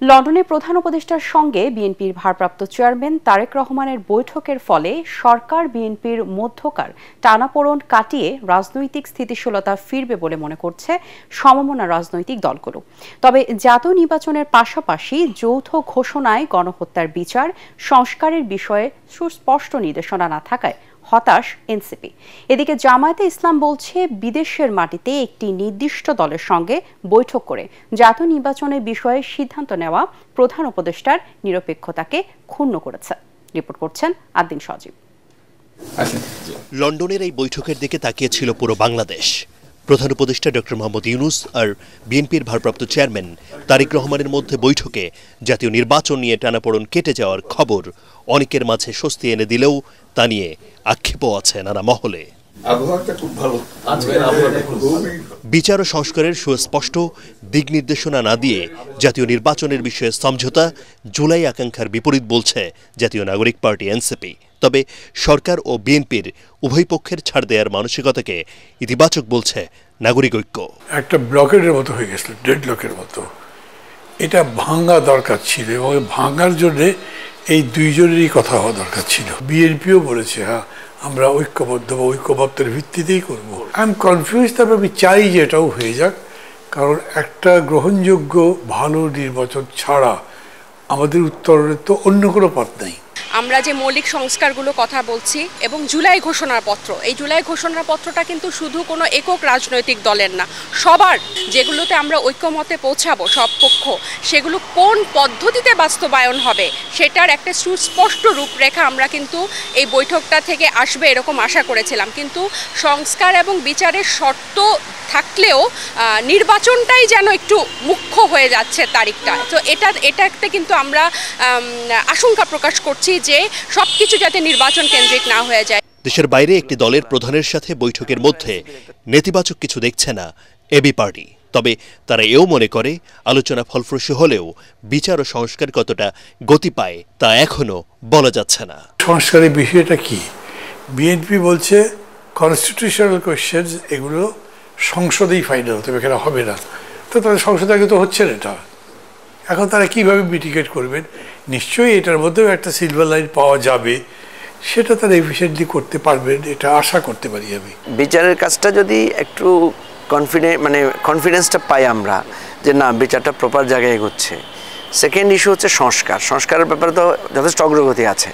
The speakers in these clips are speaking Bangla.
লন্ডনে প্রধান উপদেষ্টার সঙ্গে বিএনপির ভারপ্রাপ্ত চেয়ারম্যান তারেক রহমানের বৈঠকের ফলে সরকার বিএনপির মধ্যকার টানাপোড়েন কাটিয়ে রাজনৈতিক স্থিতিশীলতা ফিরবে বলে মনে করছে সমমনা রাজনৈতিক দলগুলো। তবে জাতীয় নির্বাচনের পাশাপাশি যৌথ ঘোষণায় গণহত্যার বিচার সংস্কারের বিষয়ে সুস্পষ্ট নির্দেশনা না থাকায় হতাশ এনসিপি। এদিকে জামায়াতে ইসলাম বলছে বিদেশের মাটিতে একটি নির্দিষ্ট দলের সঙ্গে বৈঠক করে জাতীয় নির্বাচনের বিষয়ে সিদ্ধান্ত নেওয়া প্রধান উপদেষ্টার নিরপেক্ষতাকে ক্ষুণ্ণ করেছে। রিপোর্ট করছেন আদ্দিন সজীব। লন্ডনের এই বৈঠকের দিকে তাকিয়েছিল পুরো বাংলাদেশ। প্রধান উপদেষ্টা ডক্টর মোহাম্মদ ইউনূস আর বিএনপির ভারপ্রাপ্ত চেয়ারম্যান তারেক রহমানের মধ্যে বৈঠকে জাতীয় নির্বাচন নিয়ে টানাপোড়েন কেটে যাওয়ার খবর অনেকের মাঝে স্বস্তি এনে দিলেও তা নিয়ে আক্ষেপও আছে নানা মহলে। বিচার ও সংস্কারের সুস্পষ্ট দিক নির্দেশনা না দিয়ে জাতীয় নির্বাচনের বিষয়ে সমঝোতা জুলাই আকাঙ্ক্ষার বিপরীত বলছে জাতীয় নাগরিক পার্টি এনসিপি। তবে সরকার ও বিএনপির উভয় পক্ষের ছাড় দেওয়ার মানসিকতাকে ইতিবাচক বলছে নাগরিক ঐক্য। একটা ব্লকের মতো হয়ে গেছিল, ডেডলকের মতো। এটা ভাঙা দরকার ছিল এবং ভাঙার জন্য এই দুইজনেরই কথা হওয়া দরকার ছিল। বিএনপিও বলেছে হ্যাঁ আমরা ঐক্যবদ্ধ বা ঐক্যবদ্ধের ভিত্তিতেই করবো। আই এম কনফিউজ, তবে আমি চাই যে এটাও হয়ে যাক, কারণ একটা গ্রহণযোগ্য ভালো নির্বাচন ছাড়া আমাদের উত্তরণের তো অন্য কোনো পথ নাই। আমরা যে মৌলিক সংস্কারগুলো কথা বলছি এবং জুলাই ঘোষণাপত্র, এই জুলাই ঘোষণাপত্রটা কিন্তু শুধু কোনো একক রাজনৈতিক দলের না, সবার, যেগুলোতে আমরা ঐক্যমতে পৌঁছাবো সব পক্ষ, সেগুলো কোন পদ্ধতিতে বাস্তবায়ন হবে সেটার একটা সুস্পষ্ট রূপরেখা আমরা কিন্তু এই বৈঠকটা থেকে আসবে এরকম আশা করেছিলাম। কিন্তু সংস্কার এবং বিচারের শর্ত থাকলেও নির্বাচনটাই যেন একটু মুখ্য হয়ে যাচ্ছে তারিখটা। তো এটাতে কিন্তু আমরা আশঙ্কা প্রকাশ করছি যে সবকিছু যাতে নির্বাচন কেন্দ্রিক না হয়ে যায়। দেশের বাইরে একটি দলের প্রধানের সাথে বৈঠকের মধ্যে নেতিবাচক কিছু দেখছে না এবি পার্টি। তবে তারা এও মনে করে আলোচনা ফলপ্রসূ হলেও বিচার ও সংস্কার কতটা গতি পায় তা এখনো বলা যাচ্ছে না। সংস্কারের বিষয়টা কি? বিএনপি বলছে কনস্টিটিউশনাল কোয়েশ্চেনস এগুলো সংসদেই ফাইনাল হতে হবে, এখানে হবে না। তো তাদের সংসদে আগে তো হচ্ছে না এটা। এখন তারা কিভাবে মিটিগেট করবেন? নিশ্চয়ই এটার মধ্যেও একটা সিলভার লাইন পাওয়া যাবে, সেটা তারা এফিশিয়েন্টলি করতে পারবেন, এটা আশা করতে পারি আমি। বিচারের কাজটা যদি একটু কনফিডেন্সটা পাই আমরা যে না বিচারটা প্রপার জায়গায় এগোচ্ছে। সেকেন্ড ইস্যু হচ্ছে সংস্কারের ব্যাপারে তো যথেষ্ট অগ্রগতি আছে।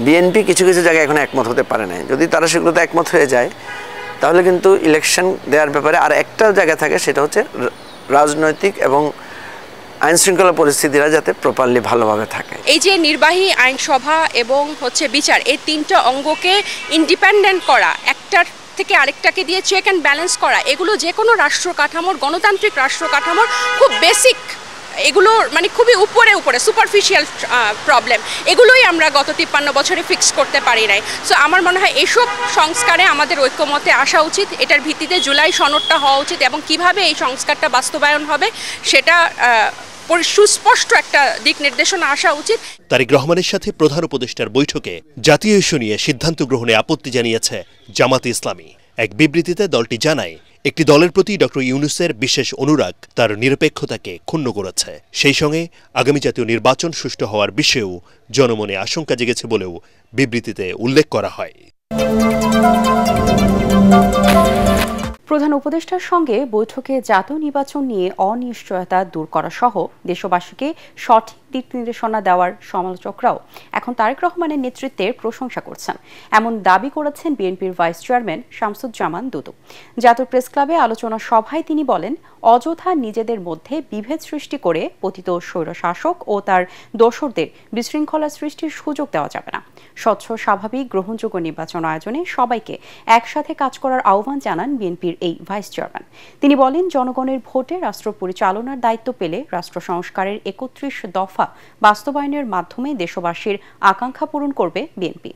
বিএনপি কিছু কিছু জায়গায় এখন একমত হতে পারে না। যদি তারা সেগুলোতে একমত হয়ে যায় তাহলে কিন্তু ইলেকশন দেওয়ার ব্যাপারে আর একটা জায়গা থাকে, সেটা হচ্ছে রাজনৈতিক এবং আইন শৃঙ্খলা পরিস্থিতিরা যাতে প্রপারলি ভালোভাবে থাকে। এই যে নির্বাহী আইনসভা এবং বিচার, এই তিনটা অঙ্গকে ইন্ডিপেন্ডেন্ট করা, একটার থেকে আরেকটাকে দিয়ে চেক অ্যান্ড ব্যালেন্স করা, এগুলো যে কোনো রাষ্ট্র কাঠামোর, গণতান্ত্রিক রাষ্ট্র কাঠামোর খুব বেসিক, এগুলো খুবই উপরে সুপারফিশিয়াল প্রবলেম। এগুলোই আমরা গত 53 বছরে ফিক্স করতে পারি নাই। সো আমার মনে হয় এসব সংস্কারে আমাদের ঐক্যমতে আসা উচিত। এটার ভিত্তিতে জুলাই সনদটা হওয়া উচিত এবং কিভাবে এই সংস্কারটা বাস্তবায়ন হবে সেটা সুস্পষ্ট একটা দিক নির্দেশনা আসা উচিত। তারেক রহমানের সাথে প্রধান উপদেষ্টার বৈঠকে জাতীয় ইস্যু নিয়ে সিদ্ধান্ত গ্রহণে আপত্তি জানিয়েছে জামায়াতে ইসলামী। এক বিবৃতিতে দলটি জানায় একটি দলের প্রতি ডক্টর ইউনূসের বিশেষ অনুরাগ তার নিরপেক্ষতাকে ক্ষুণ্ণ করেছে। সেই সঙ্গে আগামী জাতীয় নির্বাচন সুষ্ঠু হওয়ার বিষয়েও জনমনে আশঙ্কা জেগেছে বলেও বিবৃতিতে উল্লেখ করা হয়। প্রধান উপদেষ্টার সঙ্গে বৈঠকে জাতীয় নির্বাচন নিয়ে অনিশ্চয়তা দূর করা সহ দেশবাসীকে সঠিক দিক নির্দেশনা দেওয়ার সমালোচকরাও এখন তারেক রহমানের নেতৃত্বের প্রশংসা করছেন, এমন দাবি করেছেন বিএনপির ভাইস চেয়ারম্যান শামসুজ্জামান দুদু। জাতীয় প্রেস ক্লাবে আলোচনা সভায় তিনি বলেন, অযথা নিজেদের মধ্যে বিভেদ সৃষ্টি করে পতিত স্বৈরশাসক ও তার দোসরদের বিশৃঙ্খলা সৃষ্টির সুযোগ দেওয়া যাবে না। স্বচ্ছ, স্বাভাবিক, গ্রহণযোগ্য নির্বাচন আয়োজনে সবাইকে একসাথে কাজ করার আহ্বান জানান বিএনপির এই ভাইস চেয়ারম্যান। তিনি বলেন, জনগণের ভোটে রাষ্ট্র পরিচালনার দায়িত্ব পেলে রাষ্ট্র সংস্কারের 31 দফা বাস্তবায়নের মাধ্যমে দেশবাসীর আকাঙ্ক্ষা পূরণ করবে বিএনপি।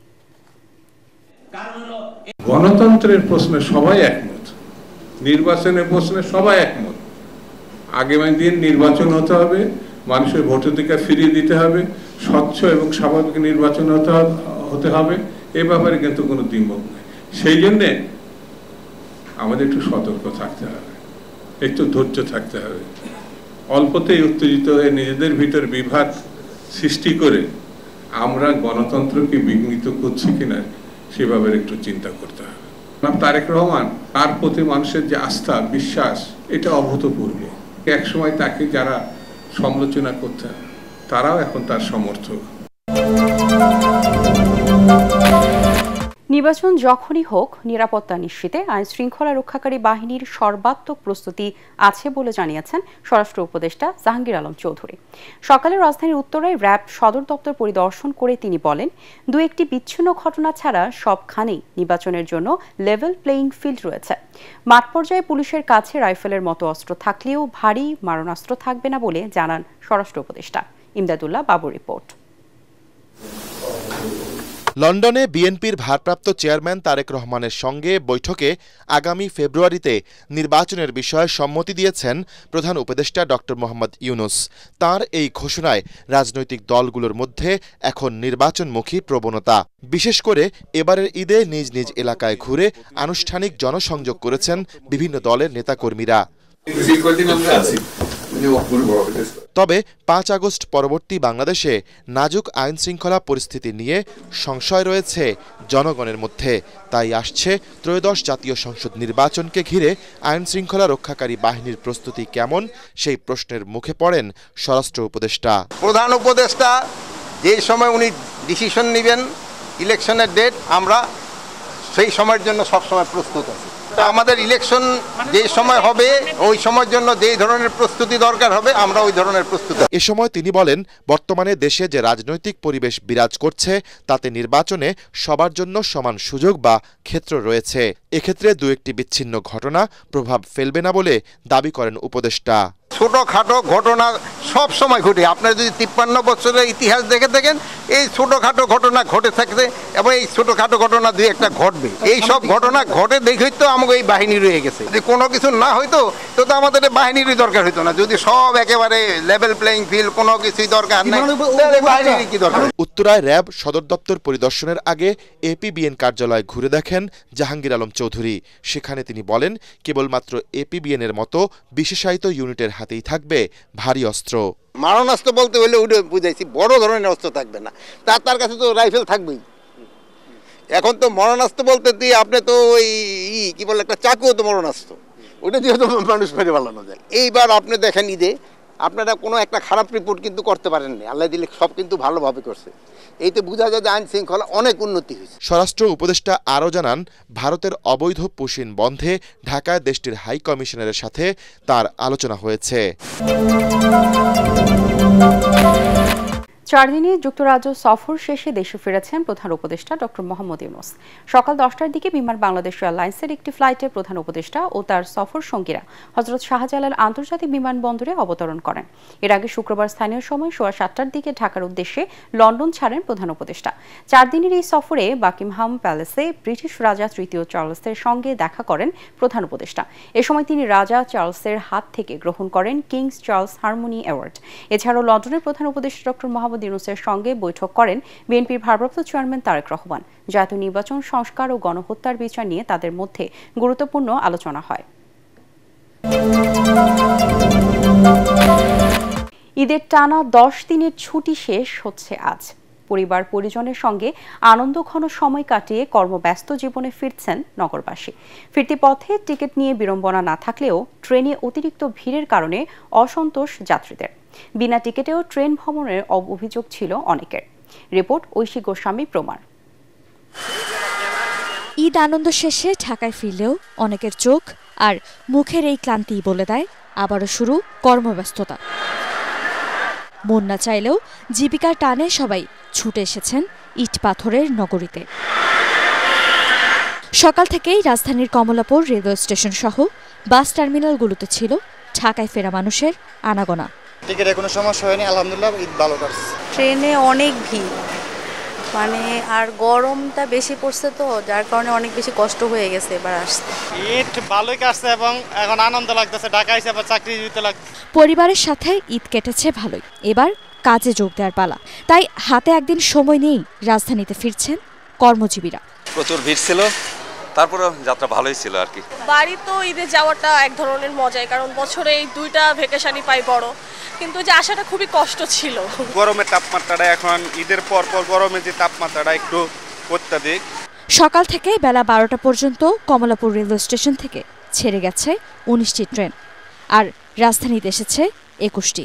গণতন্ত্রের প্রশ্নে সবাই একমত, নির্বাচনের প্রশ্নে সবাই একমত। আগামী দিন নির্বাচন হতে হবে, মানুষের ভোটাধিকার ফিরিয়ে দিতে হবে, স্বচ্ছ এবং স্বাভাবিক নির্বাচন হতে হবে, এ ব্যাপারে কিন্তু কোনো দ্বিমত নেই। সেই জন্যে আমাদের একটু সতর্ক থাকতে হবে। একটু ধৈর্য থাকতে হবে। অল্পতেই উত্তেজিত হয়ে নিজেদের ভিতর বিভাদ সৃষ্টি করে আমরা গণতন্ত্রকে বিঘ্নিত করছি কিনা সেভাবে একটু চিন্তা করতে হবে। তারেক রহমান তার প্রতি মানুষের যে আস্থা বিশ্বাস এটা অভূতপূর্ব। একসময় তাকে যারা সমালোচনা করতেন তারাও এখন তার সমর্থক। নির্বাচন যখনই হোক নিরাপত্তা নিশ্চিতে আইন শৃঙ্খলা রক্ষাকারী বাহিনীর সর্বাত্মক প্রস্তুতি আছে বলে জানিয়েছেন স্বরাষ্ট্র উপদেষ্টা জাহাঙ্গীর আলম চৌধুরী। সকালে রাজধানীর উত্তরায় র্যাব সদর দপ্তর পরিদর্শন করে তিনি বলেন, দু একটি বিচ্ছিন্ন ঘটনা ছাড়া সবখানেই নির্বাচনের জন্য লেভেল প্লেইং ফিল্ড রয়েছে। মাঠ পর্যায়ে পুলিশের কাছে রাইফেলের মতো অস্ত্র থাকলেও ভারী মারণাস্ত্র থাকবে না বলে জানান স্বরাষ্ট্র উপদেষ্টা। ইমদাদুল্লাহ বাবুর রিপোর্ট। লন্ডনে বিএনপির ভারপ্রাপ্ত চেয়ারম্যান তারেক রহমানের সঙ্গে বৈঠকে আগামী ফেব্রুয়ারিতে নির্বাচনের বিষয়ে সম্মতি দিয়েছেন প্রধান উপদেষ্টা ডক্টর মোহাম্মদ ইউনুস। তার এই ঘোষণায় রাজনৈতিক দলগুলোর মধ্যে এখন নির্বাচনমুখী প্রবণতা। বিশেষ করে এবারের ঈদে নিজ নিজ এলাকায় ঘুরে আনুষ্ঠানিক জনসংযোগ করেছেন বিভিন্ন দলের নেতাকর্মীরা। তবে ৫ আগস্ট পরবর্তী বাংলাদেশে নাজুক আইন শৃঙ্খলা পরিস্থিতি নিয়ে সংশয় রয়েছে জনগণের মধ্যে। তাই আসছে ত্রয়োদশ জাতীয় সংসদ নির্বাচনকে ঘিরে আইন শৃঙ্খলা রক্ষাকারী বাহিনীর প্রস্তুতি কেমন সেই প্রশ্নের মুখে পড়েন স্বরাষ্ট্র উপদেষ্টা। প্রধান উপদেষ্টা যে সময় উনি ডিসিশন নেবেন ইলেকশনের ডেট, আমরা সেই সময়ের জন্য সবসময় প্রস্তুত আছি। আমাদের ইলেকশন যে সময় হবে ওই সময়ের জন্য যে ধরনের প্রস্তুতি দরকার হবে আমরা ওই ধরনের প্রস্তুতি। এ সময় তিনি বলেন, বর্তমানে দেশে যে রাজনৈতিক পরিবেশ বিরাজ করছে তাতে নির্বাচনে সবার জন্য সমান সুযোগ বা ক্ষেত্র রয়েছে। এক্ষেত্রে দু একটি বিচ্ছিন্ন ঘটনা প্রভাব ফেলবে না বলে দাবি করেন উপদেষ্টা। ছোটখাটো ঘটনা সব সময় ঘটে। আপনারা যদি 53 বছরের ইতিহাস দেখে থাকেন এই ছোটখাটো ঘটনা ঘটে থাকবে এবং এই ছোটখাটো ঘটনা দুই একটা ঘটবে। এই সব ঘটনা ঘটে দেখেই তো আমাকে এই বাহিনী রয়ে গেছে। যদি কোনো কিছু না হইতো তো আমাদের বাহিনীরই দরকার হইতো না। যদি সব একেবারে লেভেল প্লেইং ফিল্ড, কোনো কিছুই দরকার নাই, তাহলে বাহিনীর কি দরকার? উত্তরায় র্যাব সদর দপ্তর পরিদর্শনের আগে এপিবিএন কার্যালয় ঘুরে দেখেন জাহাঙ্গীর আলম চৌধুরী। সেখানে তিনি বলেন, কেবলমাত্র এপিবিএন এর মতো বিশেষায়িত ইউনিটের হাতেই থাকবে ভারী অস্ত্র। মারণাস্ত্র বলতে হলে ওটা বুঝাইছি, বড় ধরনের অস্ত্র থাকবে না। তার কাছে তো রাইফেল থাকবেই। এখন তো মরণাস্ত্র বলতে দিয়ে আপনি তো ওই কি বলে একটা চাকুও তো মরণাস্ত্র, ওটা দিয়ে তো মানুষ মেরে ফেলানো যায়। এইবার আপনি দেখেন ঈদে আপনারা কোনো একটা খারাপ রিপোর্ট কিন্তু করতে পারেননি, আল্লাহ দিলে সব কিন্তু ভালোভাবে করছে। এইতে বোঝা যায় যে আইন শৃঙ্খলা অনেক উন্নতি হয়েছে। স্বরাষ্ট্র উপদেষ্টা আরও জানান, ভারতের অবৈধ পুশিন বন্ধে ঢাকায় দেশটির হাই কমিশনারের সাথে তার আলোচনা হয়েছে। 4 দিনের যুক্তরাজ্য সফর শেষে দেশে ফিরেছেন প্রধান উপদেষ্টা ডক্টর মোহাম্মদ ইউনুস। সকাল 10টার দিকে বিমান বাংলাদেশ এয়ারলাইন্সের একটি ফ্লাইটে প্রধান উপদেষ্টা ও তার সফর সঙ্গীরা হজরত শাহজালাল আন্তর্জাতিক বিমানবন্দরে অবতরণ করেন। এর আগে শুক্রবার স্থানীয় সময় সোয়া 7টার দিকে ঢাকার উদ্দেশ্যে লন্ডন ছাড়েন প্রধান উপদেষ্টা। 4 দিনের এই সফরে বাকিংহাম প্যালেসে ব্রিটিশ রাজা তৃতীয় চার্লসের সঙ্গে দেখা করেন প্রধান উপদেষ্টা। এ সময় তিনি রাজা চার্লসের হাত থেকে গ্রহণ করেন কিংস চার্লস হারমোনি অ্যাওয়ার্ড। এছাড়াও লন্ডনের প্রধান উপদেষ্টা ডক্টর মোহাম্মদ ইউনুসের সঙ্গে বৈঠক করেন বিএনপির ভারপ্রাপ্ত চেয়ারম্যান তারেক রহমান। জাতীয় নির্বাচন সংস্কার ও গণহত্যার বিচার নিয়ে তাদের মধ্যে গুরুত্বপূর্ণ আলোচনা হয়। ঈদের টানা 10 দিনের ছুটি শেষ হচ্ছে আজ। পরিবার পরিজনের সঙ্গে আনন্দঘন সময় কাটিয়ে কর্মব্যস্ত জীবনে ফিরছেন নগরবাসী। ফিরতি পথে টিকিট নিয়ে বিড়ম্বনা না থাকলেও ট্রেনে অতিরিক্ত ভিড়ের কারণে অসন্তোষ যাত্রীদের। বিনা টিকিটেও ট্রেন ভ্রমণের অভিযোগ ছিল অনেকের। রিপোর্ট ঐশী গোস্বামী প্রমাণ। ঈদ আনন্দ শেষে ঢাকায় ফিরলেও অনেকের চোখ আর মুখের এই ক্লান্তি বলে দেয় আবারও শুরু কর্মব্যস্ততা। মন না চাইলেও জীবিকার টানে সবাই ছুটে এসেছেন ইট পাথরের নগরীতে। সকাল থেকেই রাজধানীর কমলাপুর রেলওয়ে স্টেশন সহ বাস টার্মিনালগুলোতে ছিল ঢাকায় ফেরা মানুষের আনাগোনা। টিকিটের কোনো সমস্যা হয়নি, আলহামদুলিল্লাহ ঈদ ভালো কাটছে। ট্রেনে অনেক ভিড়, আর গরমটা বেশি পড়ছে তো যার কারণে অনেক বেশি কষ্ট হয়ে গেছে এবার আসতে। ঈদ ভালোই কাটছে এবং এখন আনন্দ লাগতেছে, ঢাকা এসে আবার চাকরি দিতে লাগছে। পরিবারের সাথে ঈদ কেটেছে ভালোই, এবার কাজে যোগ দেওয়ার পালা। তাই হাতে একদিন সময় নেই রাজধানীতে ফিরছেন কর্মজীবীরা। প্রচুর ভিড় ছিল, তারপরে যাত্রা ভালোই ছিল আর কি। বাড়ি তো ঈদে যাওয়াটা এক ধরনের মজাই, কারণ বছরে এই 2টা ভ্যাকেশনই পাই বড়, কিন্তু যে আসাটা খুবই কষ্ট ছিল। গরমের তাপমাত্রাটা এখন ঈদের পর গরমের যে তাপমাত্রাটা একটু অত্যাধিক। সকাল থেকে বেলা 12টা পর্যন্ত কমলাপুর রেলওয়ে স্টেশন থেকে ছেড়ে গেছে 19টি ট্রেন, আর রাজধানীতে এসেছে 21টি।